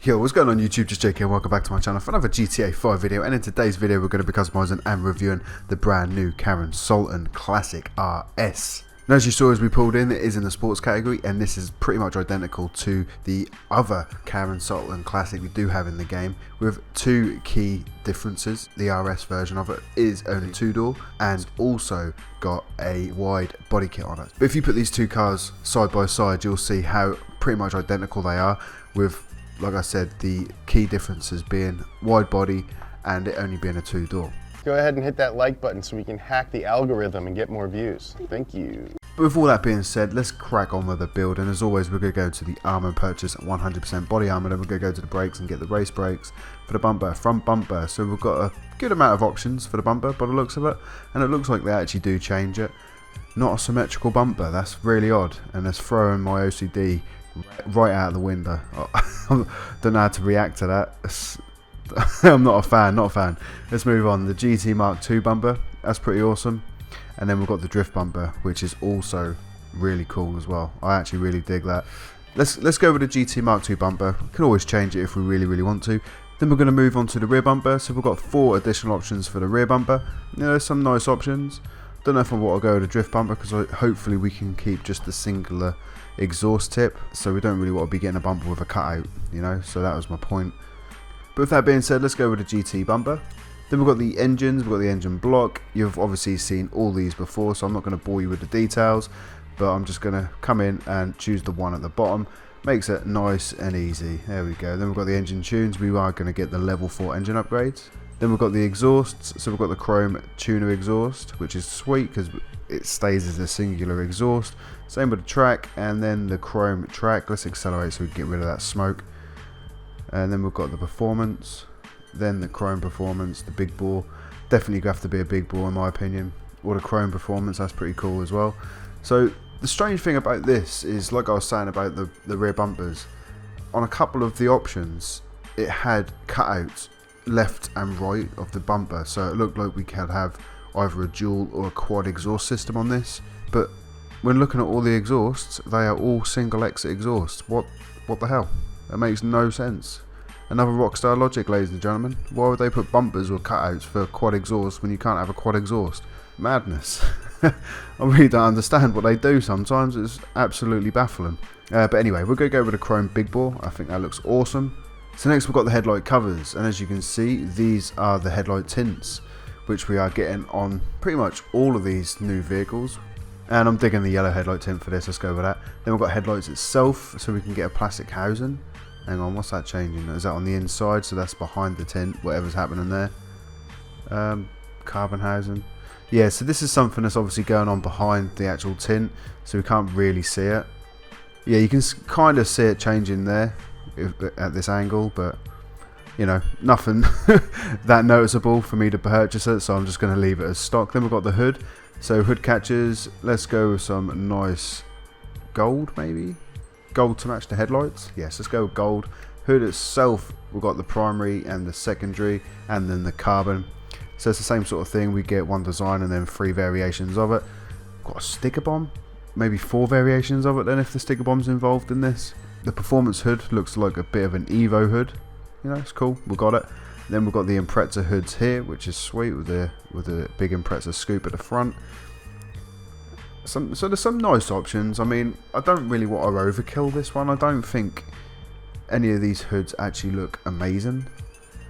Yo, what's going on YouTube? Just JK and welcome back to my channel for another GTA 5 video, and in today's video we're going to be customizing and reviewing the brand new Karin Sultan Classic RS. Now, as you saw as we pulled in, it is in the sports category, and this is pretty much identical to the other Karin Sultan Classic we do have in the game, with two key differences. The RS version of it is only two-door and also got a wide body kit on it. But if you put these two cars side by side, you'll see how pretty much identical they are, with, like I said, the key differences being wide body and it only being a two-door. Go ahead and hit that like button so we can hack the algorithm and get more views. Thank you. But with all that being said, let's crack on with the build, and as always we're going to go to the armor and purchase 100% body armor, then we're going to go to the brakes and get the race brakes for the bumper, front bumper. So we've got a good amount of options for the bumper by the looks of it, and it looks like they actually do change it. Not a symmetrical bumper, that's really odd, and it's throwing my OCD right out of the window. I don't know how to react to that. I'm not a fan, Let's move on. The GT Mark II bumper, that's pretty awesome. And then we've got the drift bumper, which is also really cool as well. I actually really dig that. Let's go with the GT Mark II bumper. We can always change it if we really want to. Then we're going to move on to the rear bumper. So we've got 4 additional options for the rear bumper. You know, there's some nice options. Don't know if I want to go with the drift bumper, because hopefully we can keep just the singular exhaust tip. So we don't really want to be getting a bumper with a cutout, you know. So that was my point. But with that being said, let's go with the GT bumper. Then we've got the engines, we've got the engine block. You've obviously seen all these before, so I'm not going to bore you with the details, but I'm just going to come in and choose the one at the bottom. Makes it nice and easy. There we go. Then we've got the engine tunes. We are going to get the level 4 engine upgrades. Then we've got the exhausts. So we've got the chrome tuner exhaust, which is sweet because it stays as a singular exhaust. Same with the track, and then the chrome track. Let's accelerate so we can get rid of that smoke. And then we've got the performance, then the chrome performance, the big bore. Definitely have to be a big bore in my opinion. Or the chrome performance, that's pretty cool as well. So the strange thing about this is, like I was saying about the rear bumpers, on a couple of the options it had cutouts left and right of the bumper, so it looked like we could have either a dual or a quad exhaust system on this. But when looking at all the exhausts, they are all single exit exhausts. What the hell? That makes no sense. Another Rockstar logic, ladies and gentlemen. Why would they put bumpers or cutouts for quad exhaust when you can't have a quad exhaust? Madness. I really don't understand what they do sometimes. It's absolutely baffling. But anyway, we're going to go with a chrome big bore. I think that looks awesome. So next we've got the headlight covers, and as you can see, these are the headlight tints, which we are getting on pretty much all of these new vehicles. And I'm digging the yellow headlight tint for this. Let's go with that. Then we've got headlights itself, so we can get a plastic housing. Hang on, what's that changing? Is that on the inside? So that's behind the tint, whatever's happening there. Carbon housing. Yeah, so this is something that's obviously going on behind the actual tint, so we can't really see it. Yeah, you can kind of see it changing there at this angle, but you know, nothing that noticeable for me to purchase it, so I'm just going to leave it as stock. Then we've got the hood. So hood catches, let's go with some nice gold, maybe? Gold to match the headlights. Yes, let's go with gold. Hood itself, we've got the primary and the secondary, and then the carbon. So it's the same sort of thing. We get one design and then 3 variations of it. Got a sticker bomb, maybe 4 variations of it then if the sticker bomb's involved in this. The performance hood looks like a bit of an Evo hood. You know, it's cool. We got it. Then we've got the Impreza hoods here, which is sweet with the big Impreza scoop at the front. So there's some nice options. I mean, I don't really want to overkill this one. I don't think any of these hoods actually look amazing.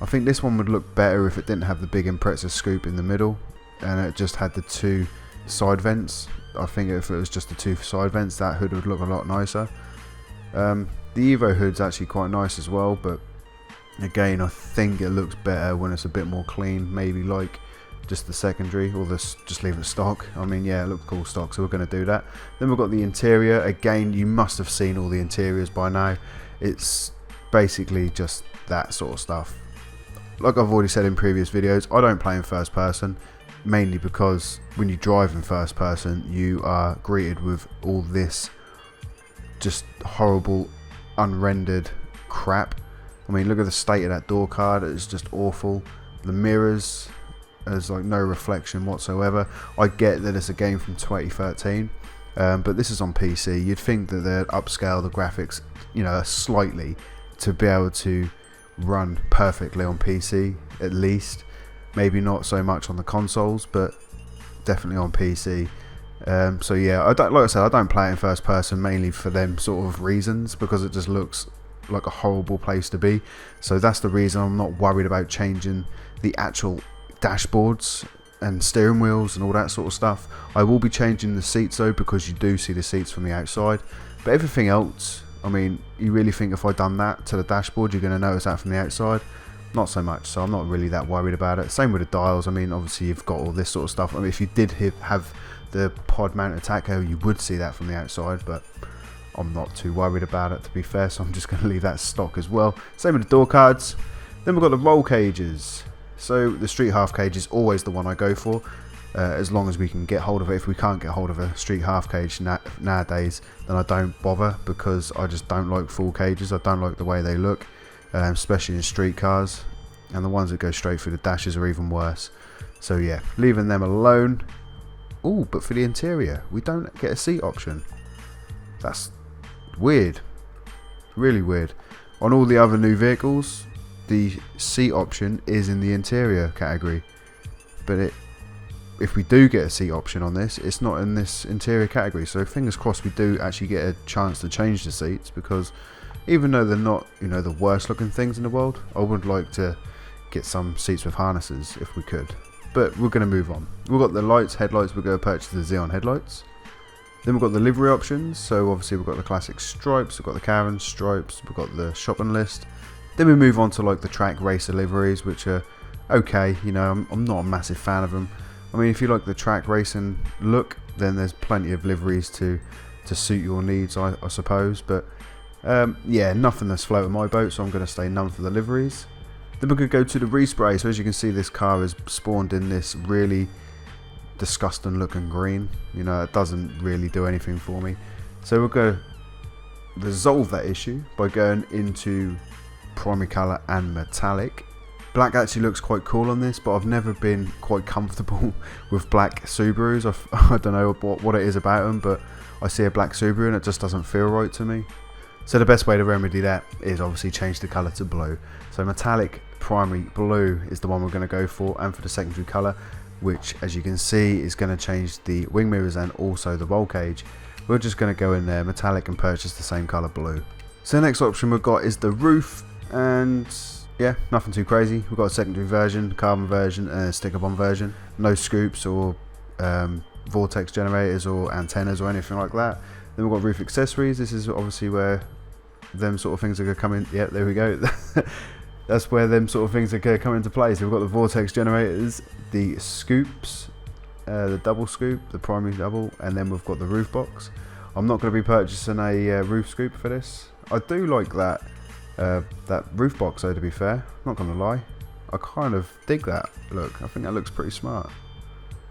I think this one would look better if it didn't have the big Impreza scoop in the middle and it just had the 2 side vents. I think if it was just the 2 side vents, that hood would look a lot nicer. The Evo hood's actually quite nice as well, but again, I think it looks better when it's a bit more clean, maybe like just the secondary, or just leave it stock. I mean, yeah, it looks cool stock, so we're going to do that. Then we've got the interior. Again, you must have seen all the interiors by now. It's basically just that sort of stuff. Like I've already said in previous videos, I don't play in first person, mainly because when you drive in first person, you are greeted with all this just horrible, unrendered crap. I mean, look at the state of that door card. It's just awful. The mirrors, there's like no reflection whatsoever. I get that it's a game from 2013, but this is on PC. You'd think that they'd upscale the graphics, you know, slightly to be able to run perfectly on PC at least. Maybe not so much on the consoles, but definitely on PC. So yeah, like I said, I don't play it in first person mainly for them sort of reasons, because it just looks like a horrible place to be. So that's the reason I'm not worried about changing the actual dashboards and steering wheels and all that sort of stuff. I will be changing the seats though, because you do see the seats from the outside. But everything else, I mean, you really think if I done that to the dashboard, you're going to notice that from the outside? Not so much, so I'm not really that worried about it. Same with the dials. I mean, obviously you've got all this sort of stuff. I mean, if you did have the pod mounted tacho, you would see that from the outside, but I'm not too worried about it, to be fair, so I'm just going to leave that stock as well. Same with the door cards. Then we've got the roll cages. So the street half cage is always the one I go for, as long as we can get hold of it. If we can't get hold of a street half cage nowadays, then I don't bother, because I just don't like full cages. I don't like the way they look, especially in street cars, and the ones that go straight through the dashes are even worse. So yeah, leaving them alone. Oh, but for the interior, we don't get a seat option. That's weird, really weird. On all the other new vehicles, the seat option is in the interior category, but if we do get a seat option on this, it's not in this interior category. So fingers crossed we do actually get a chance to change the seats, because even though they're not, you know, the worst looking things in the world, I would like to get some seats with harnesses if we could. But we're going to move on. We've got the lights, headlights. We're going to purchase the Xeon headlights. Then we've got the livery options. So obviously we've got the classic stripes, we've got the Karin stripes, we've got the shopping list. Then we move on to like the track racer liveries, which are okay. You know, I'm not a massive fan of them. I mean, if you like the track racing look, then there's plenty of liveries to suit your needs, I suppose. But yeah, nothing that's floating my boat, so I'm going to stay none for the liveries. Then we're going to go to the respray. So as you can see, this car is spawned in this really disgusting looking green. You know, it doesn't really do anything for me. So we're going to resolve that issue by going into primary colour and metallic. Black actually looks quite cool on this, but I've never been quite comfortable with black Subarus. I don't know what it is about them, but I see a black Subaru and it just doesn't feel right to me. So the best way to remedy that is obviously change the colour to blue. So metallic primary blue is the one we're going to go for, and for the secondary colour, which as you can see is going to change the wing mirrors and also the roll cage, we're just going to go in there metallic and purchase the same colour blue. So the next option we've got is the roof, and yeah, nothing too crazy. We've got a secondary version, carbon version, and a sticker-on version. No scoops or vortex generators or antennas or anything like that. Then we've got roof accessories. This is obviously where them sort of things are going to come in. Yeah, there we go. That's where them sort of things are going to come into play. So we've got the vortex generators, the scoops, the double scoop, the primary double, and then we've got the roof box. I'm not going to be purchasing a roof scoop for this. I do like that roof box though, to be fair. Not going to lie. I kind of dig that look. I think that looks pretty smart.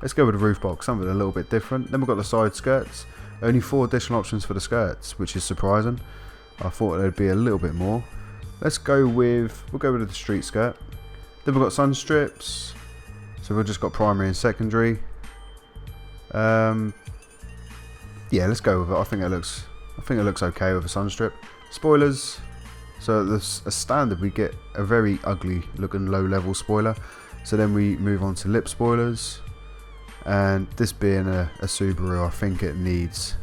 Let's go with the roof box, something a little bit different. Then we've got the side skirts. Only 4 additional options for the skirts, which is surprising. I thought there'd be a little bit more. We'll go with the street skirt. Then we've got sun strips. So we've just got primary and secondary. Yeah, let's go with it. I think it looks okay with a sun strip. Spoilers. So as standard we get a very ugly looking low level spoiler. So then we move on to lip spoilers. And this being a Subaru, I think it needs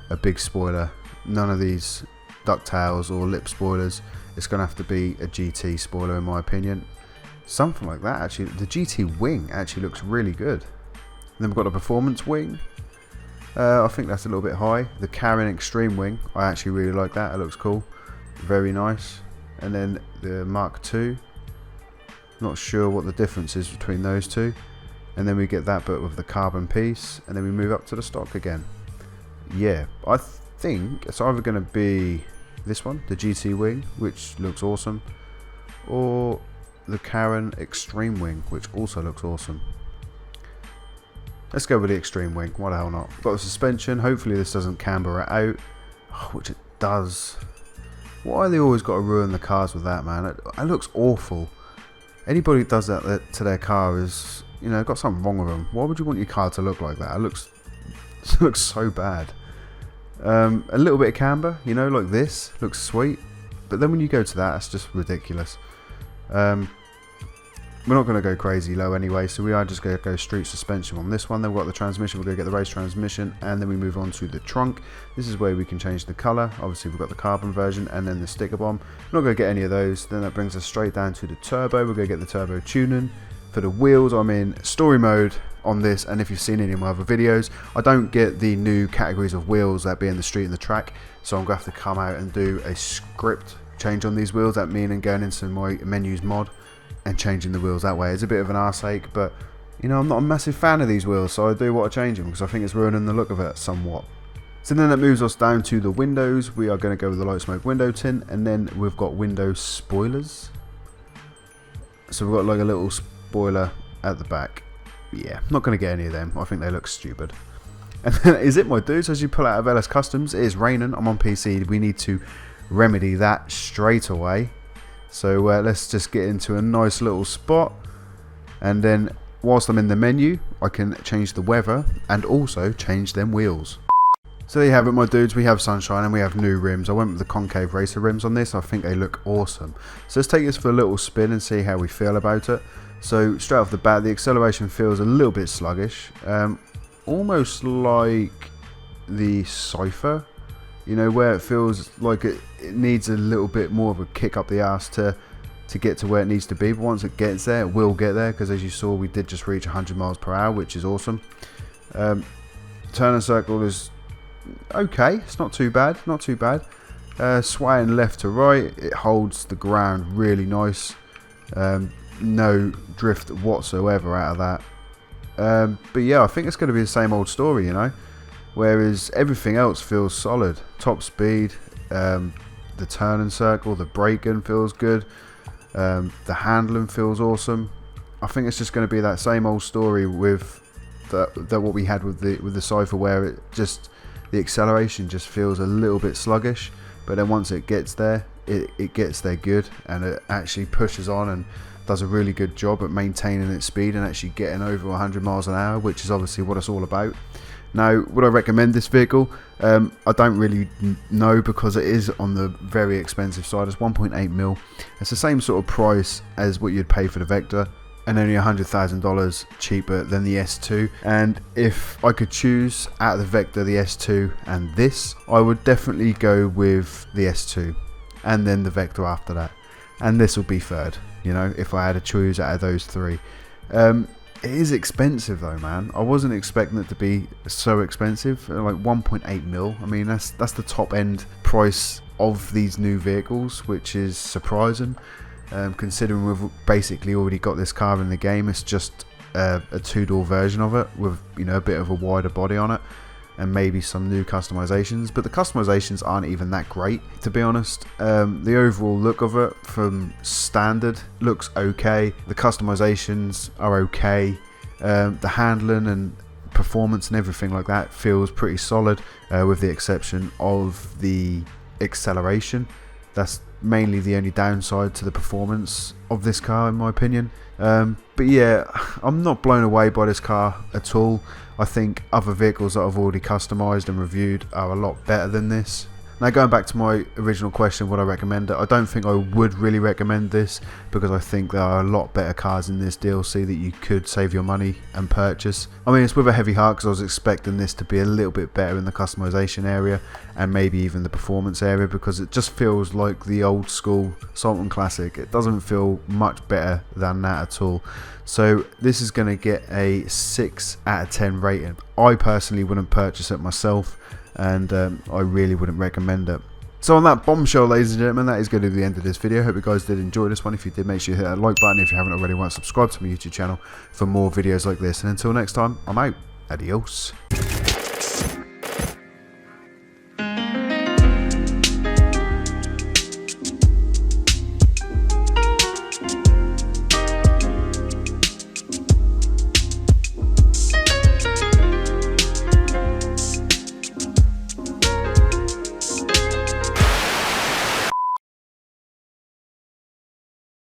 a big spoiler. None of these ducktails or lip spoilers. It's going to have to be a GT spoiler in my opinion. Something like that actually. The GT wing actually looks really good. And then we've got a performance wing. I think that's a little bit high. The Karin Extreme wing, I actually really like that. It looks cool. Very nice. And then the Mark II. Not sure what the difference is between those two. And then we get that but with the carbon piece. And then we move up to the stock again. Yeah, I think it's either going to be this one, the GT wing, which looks awesome, or the Karin Extreme wing, which also looks awesome. Let's go with the Extreme wing, why the hell not. Got the suspension, hopefully this doesn't camber it out, which it does. Why they always got to ruin the cars with that, man? It looks awful. Anybody who does that to their car is, you know, got something wrong with them. Why would you want your car to look like that? It looks so bad. A little bit of camber, you know, like this looks sweet, but then when you go to that, it's just ridiculous. We're not going to go crazy low anyway, so we are just going to go street suspension on this one. Then we've got the transmission, we're going to get the race transmission, and then we move on to the trunk. This is where we can change the colour. Obviously we've got the carbon version and then the sticker bomb. We're not going to get any of those. Then that brings us straight down to the turbo. We're going to get the turbo tuning. For the wheels, I'm in story mode on this, and if you've seen any of my other videos, I don't get the new categories of wheels that be in the street and the track, so I'm going to have to come out and do a script change on these wheels. That meaning going into my menus mod and changing the wheels that way. It's a bit of an arse ache, but you know, I'm not a massive fan of these wheels, so I do want to change them because I think it's ruining the look of it somewhat. So then that moves us down to the windows. We are going to go with the light smoke window tint, and then we've got window spoilers. So we've got like a little spoiler at the back. Yeah, not going to get any of them. I think they look stupid. And then is it, my dudes? As you pull out of LS Customs, it is raining. I'm on PC. We need to remedy that straight away. So let's just get into a nice little spot, and then whilst I'm in the menu I can change the weather and also change them wheels. So there you have it, my dudes. We have sunshine and we have new rims. I went with the concave racer rims on this. I think they look awesome. So let's take this for a little spin and see how we feel about it. So straight off the bat, the acceleration feels a little bit sluggish, almost like the Cypher. You know, where it feels like it needs a little bit more of a kick up the arse to get to where it needs to be. But once it gets there, it will get there, because as you saw, we did just reach 100 miles per hour, which is awesome. Turn and circle is okay. It's not too bad. Not too bad. Swaying left to right, it holds the ground really nice. No drift whatsoever out of that. But yeah, I think it's going to be the same old story, you know. Whereas everything else feels solid. Top speed, the turn and circle, the braking feels good, the handling feels awesome. I think it's just going to be that same old story with what we had with the Cypher, where it just, the acceleration just feels a little bit sluggish, but then once it gets there, it gets there good, and it actually pushes on and does a really good job at maintaining its speed and actually getting over 100 miles an hour, which is obviously what it's all about. Now, would I recommend this vehicle? I don't really know, because it is on the very expensive side. It's 1.8 mil. It's the same sort of price as what you'd pay for the Vector, and only $100,000 cheaper than the S2. And if I could choose out of the Vector, the S2 and this, I would definitely go with the S2 and then the Vector after that, and this will be third, you know, if I had to choose out of those three. It is expensive though, man. I wasn't expecting it to be so expensive. Like 1.8 mil. I mean, that's the top end price of these new vehicles, which is surprising, considering we've basically already got this car in the game. It's just a two-door version of it with, you know, a bit of a wider body on it and maybe some new customizations, but the customizations aren't even that great, to be honest. The overall look of it from standard looks okay. The customizations are okay. The handling and performance and everything like that feels pretty solid, with the exception of the acceleration. That's mainly the only downside to the performance of this car, in my opinion. But yeah, I'm not blown away by this car at all. I think other vehicles that I've already customized and reviewed are a lot better than this. Now, going back to my original question, would I recommend it? I don't think I would really recommend this, because I think there are a lot better cars in this DLC that you could save your money and purchase. I mean, it's with a heavy heart, because I was expecting this to be a little bit better in the customization area and maybe even the performance area, because it just feels like the old school Sultan Classic. It doesn't feel much better than that at all. So this is going to get a 6 out of 10 rating. I personally wouldn't purchase it myself, and I really wouldn't recommend it. So on that bombshell, ladies and gentlemen, that is going to be the end of this video. Hope you guys did enjoy this one. If you did, make sure you hit that like button. If you haven't already, subscribe to my YouTube channel for more videos like this. And until next time, I'm out. Adios.